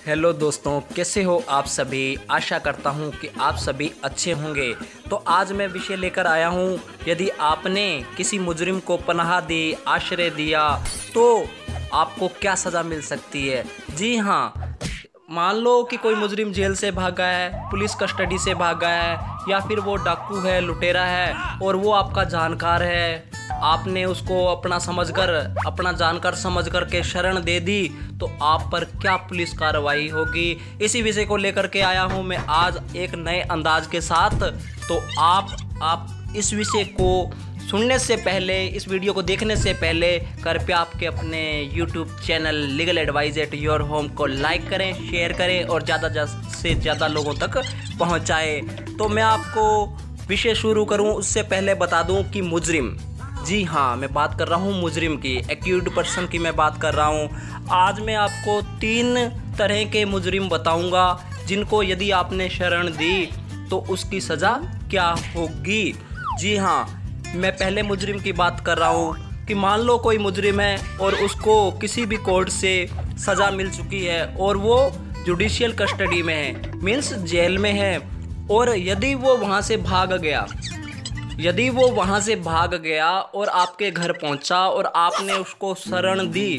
Hello दोस्तों, कैसे हो आप सभी। आशा करता हूँ कि आप सभी अच्छे होंगे। तो आज मैं विषय लेकर आया हूँ, यदि आपने किसी मुजरिम को पनाह दी, आश्रय दिया, तो आपको क्या सज़ा मिल सकती है। जी हाँ, मान लो कि कोई मुजरिम जेल से भागा है, पुलिस कस्टडी से भागा है, या फिर वो डाकू है, लुटेरा है और वो आपका जानकार है। आपने उसको अपना जानकार समझकर के शरण दे दी, तो आप पर क्या पुलिस कार्रवाई होगी। इसी विषय को लेकर के आया हूं मैं आज एक नए अंदाज के साथ। तो आप इस विषय को सुनने से पहले, इस वीडियो को देखने से पहले कृपया आपके अपने YouTube channel legal advice at your home को लाइक करें, शेयर करें और ज़्यादा से ज़्यादा लोगों तक पहुंचाएं। तो मैं आपको विषय शुरू करूं उससे पहले बता दूं कि मुजरिम, जी हाँ, मैं बात कर रहा हूँ मुजरिम की, एक्यूज्ड पर्सन की मैं बात कर रहा हूँ। आज मैं आपको 3 तरह के मुजरिम बताऊँगा जिनको यदि आपने शरण दी तो उसकी सज़ा क्या होगी। जी हाँ, मैं पहले मुजरिम की बात कर रहा हूँ कि मान लो कोई मुजरिम है और उसको किसी भी कोर्ट से सज़ा मिल चुकी है और वो जुडिशियल कस्टडी में है, मीन्स जेल में है। और यदि वो वहाँ से भाग गया और आपके घर पहुंचा और आपने उसको शरण दी,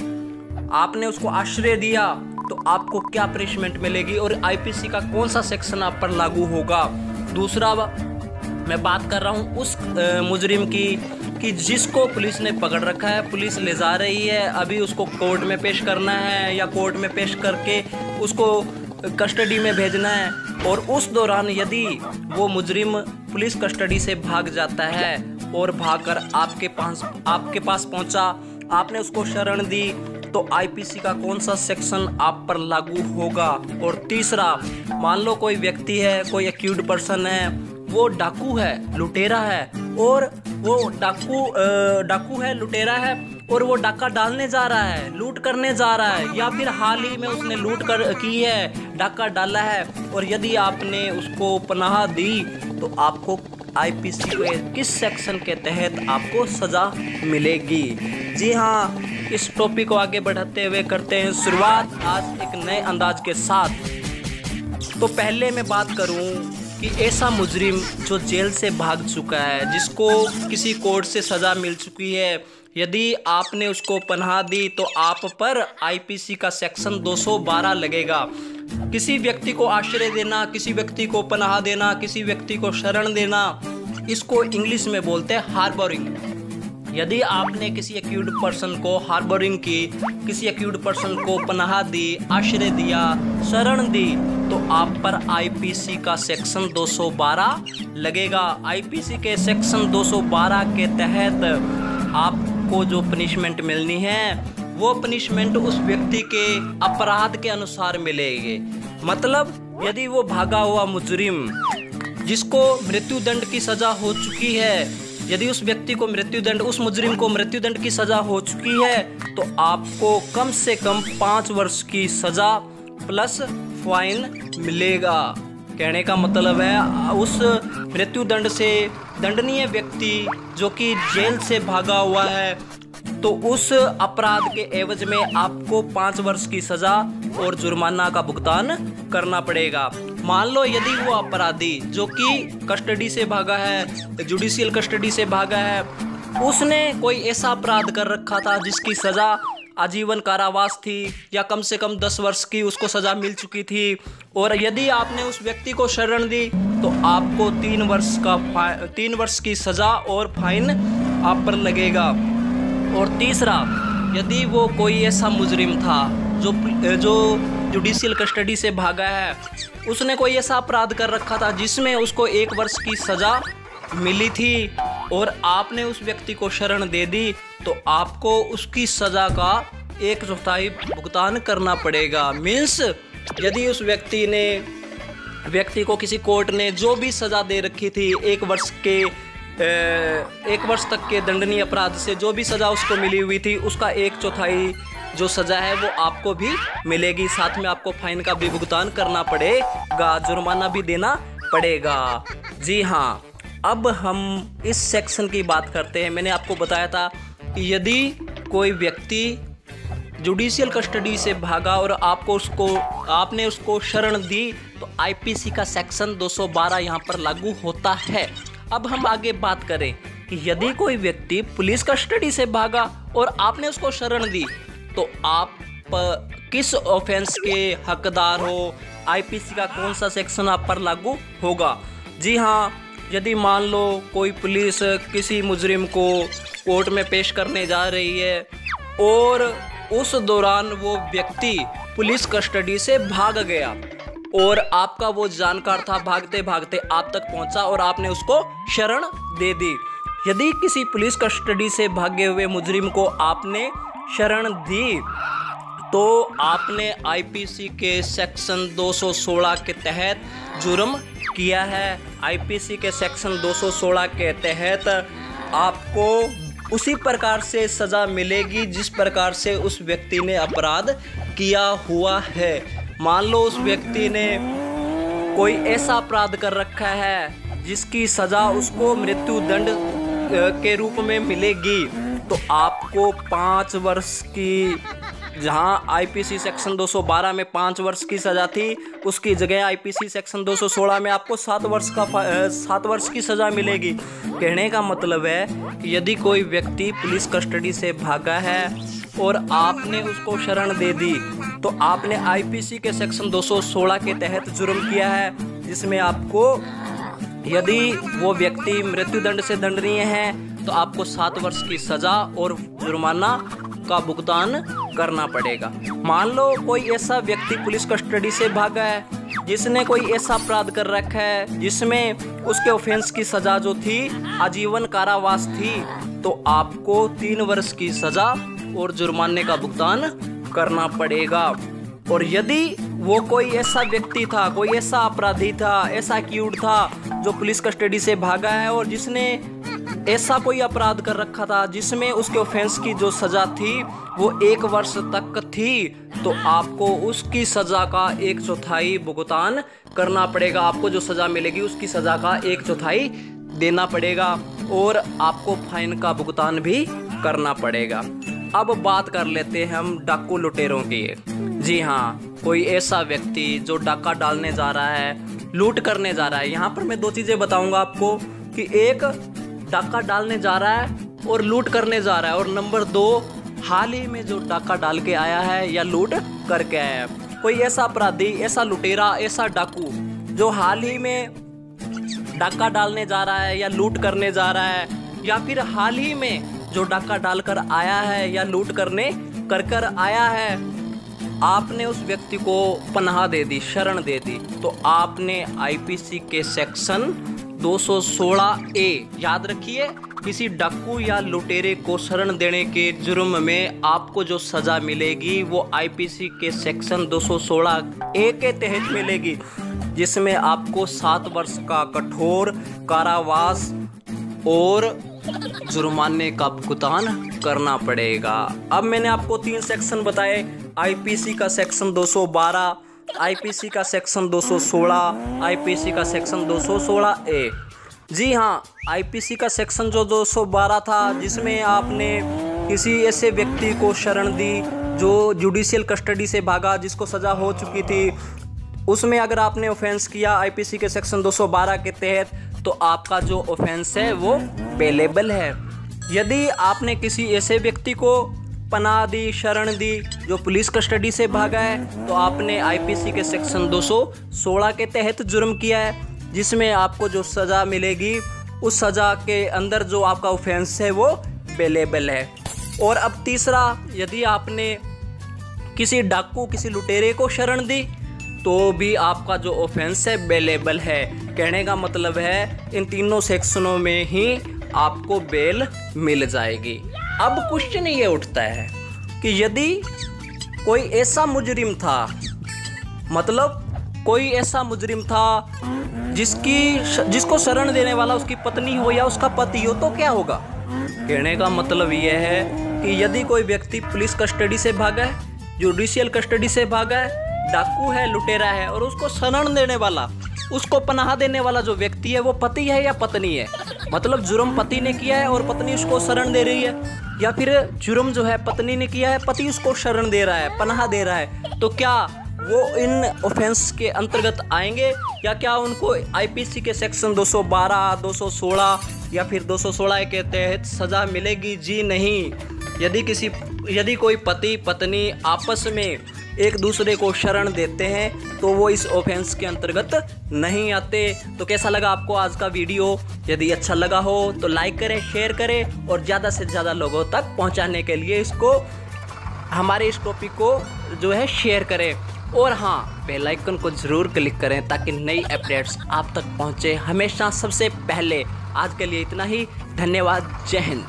आपने उसको आश्रय दिया, तो आपको क्या पनिशमेंट मिलेगी और आईपीसी का कौन सा सेक्शन आप पर लागू होगा। दूसरा, मैं बात कर रहा हूं उस मुजरिम की कि जिसको पुलिस ने पकड़ रखा है, पुलिस ले जा रही है, अभी उसको कोर्ट में पेश करना है या कोर्ट में पेश करके उसको कस्टडी में भेजना है। और उस दौरान यदि वो मुजरिम पुलिस कस्टडी से भाग जाता है और भागकर आपके पास पहुंचा, आपने उसको शरण दी, तो आईपीसी का कौन सा सेक्शन आप पर लागू होगा। और तीसरा, मान लो कोई व्यक्ति है, कोई एक्यूज्ड पर्सन है, वो डाकू है, लुटेरा है, और वो डाकू है, लुटेरा है और वो डाका डालने जा रहा है, लूट करने जा रहा है, या फिर हाल ही में उसने की है, डाका डाला है, और यदि आपने उसको पनाह दी तो आपको आईपीसी के किस सेक्शन के तहत आपको सज़ा मिलेगी। जी हाँ, इस टॉपिक को आगे बढ़ाते हुए करते हैं शुरुआत आज एक नए अंदाज के साथ। तो पहले मैं बात करूं कि ऐसा मुजरिम जो जेल से भाग चुका है, जिसको किसी कोर्ट से सज़ा मिल चुकी है, यदि आपने उसको पनाह दी तो आप पर आईपीसी का सेक्शन 212 लगेगा। किसी व्यक्ति को आश्रय देना, किसी व्यक्ति को पनाह देना, किसी व्यक्ति को शरण देना, इसको इंग्लिश में बोलते हैं हार्बरिंग। यदि आपने किसी एक्यूज्ड पर्सन को हार्बरिंग की, किसी एक्यूज्ड पर्सन को पनाह दी, आश्रय दिया, शरण दी, तो आप पर आईपीसी का सेक्शन 212 लगेगा। आईपीसी के सेक्शन 212 के तहत आपको जो पनिशमेंट मिलनी है, वो पनिशमेंट उस व्यक्ति के अपराध के अनुसार मिलेगी। मतलब यदि वो भागा हुआ मुजरिम जिसको मृत्युदंड की सज़ा हो चुकी है, यदि उस मुजरिम को मृत्युदंड की सज़ा हो चुकी है, तो आपको कम से कम 5 वर्ष की सज़ा प्लस फाइन मिलेगा। कहने का मतलब है उस मृत्युदंड से दंडनीय व्यक्ति जो कि जेल से भागा हुआ है, तो उस अपराध के एवज में आपको 5 वर्ष की सज़ा और जुर्माना का भुगतान करना पड़ेगा। मान लो यदि वो अपराधी जो कि कस्टडी से भागा है, जुडिशियल कस्टडी से भागा है, उसने कोई ऐसा अपराध कर रखा था जिसकी सज़ा आजीवन कारावास थी या कम से कम 10 वर्ष की उसको सज़ा मिल चुकी थी, और यदि आपने उस व्यक्ति को शरण दी तो आपको 3 वर्ष की सज़ा और फाइन आप पर लगेगा। और तीसरा, यदि वो कोई ऐसा मुजरिम था जो जुडिशियल कस्टडी से भागा है, उसने कोई ऐसा अपराध कर रखा था जिसमें उसको 1 वर्ष की सज़ा मिली थी, और आपने उस व्यक्ति को शरण दे दी, तो आपको उसकी सज़ा का 1/4 भुगतान करना पड़ेगा। मीन्स यदि उस व्यक्ति को किसी कोर्ट ने जो भी सज़ा दे रखी थी, 1 वर्ष तक के दंडनीय अपराध से जो भी सज़ा उसको मिली हुई थी, उसका 1/4 जो सज़ा है वो आपको भी मिलेगी। साथ में आपको फाइन का भी भुगतान करना पड़ेगा, जुर्माना भी देना पड़ेगा। जी हाँ, अब हम इस सेक्शन की बात करते हैं। मैंने आपको बताया था कि यदि कोई व्यक्ति जुडिशियल कस्टडी से भागा और आपने उसको शरण दी तो आईपीसी का सेक्शन 212 यहाँ पर लागू होता है। अब हम आगे बात करें कि यदि कोई व्यक्ति पुलिस कस्टडी से भागा और आपने उसको शरण दी तो आप किस ऑफेंस के हकदार हो, आईपीसी का कौन सा सेक्शन आप पर लागू होगा। जी हाँ, यदि मान लो कोई पुलिस किसी मुजरिम को कोर्ट में पेश करने जा रही है और उस दौरान वो व्यक्ति पुलिस कस्टडी से भाग गया और आपका वो जानकार था, भागते भागते आप तक पहुंचा और आपने उसको शरण दे दी। यदि किसी पुलिस कस्टडी से भागे हुए मुजरिम को आपने शरण दी तो आपने आईपीसी के सेक्शन 216 के तहत जुर्म किया है। आईपीसी के सेक्शन 216 के तहत आपको उसी प्रकार से सज़ा मिलेगी जिस प्रकार से उस व्यक्ति ने अपराध किया हुआ है। मान लो उस व्यक्ति ने कोई ऐसा अपराध कर रखा है जिसकी सज़ा उसको मृत्यु दंड के रूप में मिलेगी तो आपको 5 वर्ष की, जहां आईपीसी सेक्शन 212 में 5 वर्ष की सज़ा थी उसकी जगह आईपीसी सेक्शन 216 में आपको 7 वर्ष की सज़ा मिलेगी। कहने का मतलब है कि यदि कोई व्यक्ति पुलिस कस्टडी से भागा है और आपने उसको शरण दे दी तो आपने आईपीसी के सेक्शन 216 के तहत जुर्म किया है, जिसमें आपको, यदि वो व्यक्ति मृत्युदंड से दंडनीय है तो आपको 7 वर्ष की सज़ा और जुर्माना का भुगतान करना पड़ेगा। मान लो कोई ऐसा व्यक्ति पुलिस कस्टडी से भागा है जिसने कोई ऐसा अपराध कर रखा है जिसमें उसके ऑफेंस की सज़ा जो थी आजीवन कारावास थी तो आपको 3 वर्ष की सज़ा और जुर्माने का भुगतान करना पड़ेगा। और यदि वो कोई ऐसा व्यक्ति था, कोई ऐसा अपराधी था, ऐसा एक्यूट था जो पुलिस कस्टडी से भागा है और जिसने ऐसा कोई अपराध कर रखा था जिसमें उसके ऑफेंस की जो सज़ा थी वो 1 वर्ष तक थी तो आपको उसकी सज़ा का 1/4 भुगतान करना पड़ेगा। आपको जो सज़ा मिलेगी उसकी सज़ा का 1/4 देना पड़ेगा और आपको फाइन का भुगतान भी करना पड़ेगा। अब बात कर लेते हैं हम डाकू लुटेरों की। जी हाँ, कोई ऐसा व्यक्ति जो डाका डालने जा रहा है, लूट करने जा रहा है। यहाँ पर मैं 2 चीज़ें बताऊंगा आपको कि एक, डाका डालने जा रहा है और लूट करने जा रहा है, और नंबर 2, हाल ही में जो डाका डाल के आया है या लूट करके आया है। कोई ऐसा अपराधी, ऐसा लुटेरा, ऐसा डाकू जो हाल ही में डाका डालने जा रहा है या लूट करने जा रहा है, या फिर हाल ही में जो डाका डालकर आया है या लूट करने कर आया है, आपने उस व्यक्ति को पनाह दे दी, शरण दे दी, तो आपने आईपीसी के सेक्शन 216A, याद रखिए, किसी डाकू या लुटेरे को शरण देने के जुर्म में आपको जो सज़ा मिलेगी वो आईपीसी के सेक्शन 216A के तहत मिलेगी, जिसमें आपको 7 वर्ष का कठोर कारावास और जुर्माने का भुगतान करना पड़ेगा। अब मैंने आपको 3 सेक्शन बताए, आईपीसी का सेक्शन 212, आईपीसी का सेक्शन 216, आईपीसी का सेक्शन 216A। जी हाँ, आईपीसी का सेक्शन जो 212 था जिसमें आपने किसी ऐसे व्यक्ति को शरण दी जो जुडिशियल कस्टडी से भागा, जिसको सज़ा हो चुकी थी, उसमें अगर आपने ऑफेंस किया आईपीसी के सेक्शन 212 के तहत तो आपका जो ऑफेंस है वो बेलेबल है। यदि आपने किसी ऐसे व्यक्ति को पनाह दी, शरण दी जो पुलिस कस्टडी से भागा है तो आपने आईपीसी के सेक्शन 216 के तहत जुर्म किया है, जिसमें आपको जो सज़ा मिलेगी उस सज़ा के अंदर जो आपका ऑफेंस है वो बेलेबल है। और अब तीसरा, यदि आपने किसी डाकू, किसी लुटेरे को शरण दी तो भी आपका जो ऑफेंस है बेलेबल है। कहने का मतलब है इन तीनों सेक्शनों में ही आपको बेल मिल जाएगी। अब क्वेश्चन ये उठता है कि यदि कोई ऐसा मुजरिम था, मतलब कोई ऐसा मुजरिम था जिसको शरण देने वाला उसकी पत्नी हो या उसका पति हो तो क्या होगा। कहने का मतलब यह है कि यदि कोई व्यक्ति पुलिस कस्टडी से भागा है, जुडिशियल कस्टडी से भागा है, डाकू है, लुटेरा है, और उसको शरण देने वाला, उसको पनाह देने वाला जो व्यक्ति है वो पति है या पत्नी है, मतलब जुर्म पति ने किया है और पत्नी उसको शरण दे रही है, या फिर जुर्म जो है पत्नी ने किया है, पति उसको शरण दे रहा है, पनाह दे रहा है, तो क्या वो इन ऑफेंस के अंतर्गत आएंगे या क्या उनको आईपीसी के सेक्शन 212, 216 या फिर 216 के तहत सज़ा मिलेगी? जी नहीं। यदि कोई पति पत्नी आपस में एक दूसरे को शरण देते हैं तो वो इस ऑफेंस के अंतर्गत नहीं आते। तो कैसा लगा आपको आज का वीडियो? यदि अच्छा लगा हो तो लाइक करें, शेयर करें और ज़्यादा से ज़्यादा लोगों तक पहुंचाने के लिए हमारे इस टॉपिक को जो है शेयर करें। और हाँ, बेल आइकन को ज़रूर क्लिक करें ताकि नई अपडेट्स आप तक पहुँचे हमेशा सबसे पहले। आज के लिए इतना ही। धन्यवाद। जय हिंद।